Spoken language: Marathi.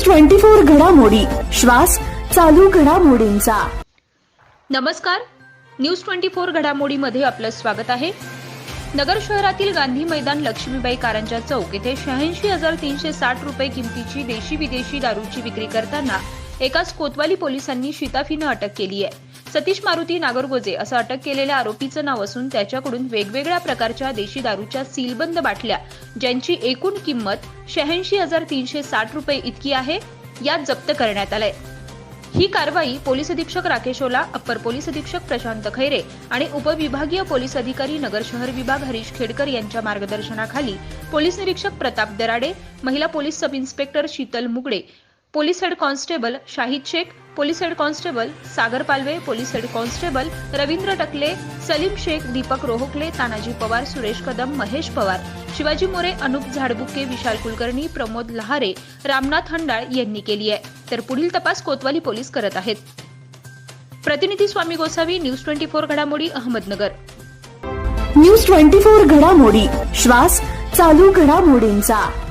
24 घडामोडी, श्वास चालू घडामोडींचा। नमस्कार, न्यूज 24 घडामोडीमध्ये आपलं स्वागत आहे। नगर शहरातील गांधी मैदान लक्ष्मीबाई कारंजा चौक येथे 86,360 रुपये किमतीची देशी विदेशी दारूची विक्री करताना एकाच कोतवाली पोलिसांनी शिताफीनं अटक केली आहे। सतीश मारुती नागरगोजे असं अटक केलेल्या आरोपीचं नाव असून त्याच्याकडून वेगवेगळ्या प्रकारच्या देशी दारूच्या सीलबंद बाटल्या ज्यांची एकूण किंमत 86,360 रुपये इतकी आहे, यात जप्त करण्यात आलंय। ही कारवाई पोलीस अधीक्षक राकेश ओला, अप्पर पोलीस अधीक्षक प्रशांत खैरे आणि उपविभागीय पोलीस अधिकारी नगर शहर विभाग हरीश खेडकर यांच्या मार्गदर्शनाखाली पोलीस निरीक्षक प्रताप दराडे, महिला police sub inspector Sheetal Mugade, police head constable Shahid Shaikh, police head constable Sagar Palve, police head constable Ravindra Takale, Salim Shaikh, Deepak Rohakale, Tanaji Pawar, Suresh Kadam, Mahesh Pawar, Shivaji More, Anup Zadbuke, Vishal Kulkarni, Pramod Lahare, Ramnath Handal यांनी केली आहे। तर पुढील तपास कोतवाली पोलीस करत आहेत। प्रतिनिधी स्वामी गोसावी, न्यूज 24 घडामोडी, अहमदनगर। न्यूज 24 घडामोडी, श्वास चालू घडामोडींचा।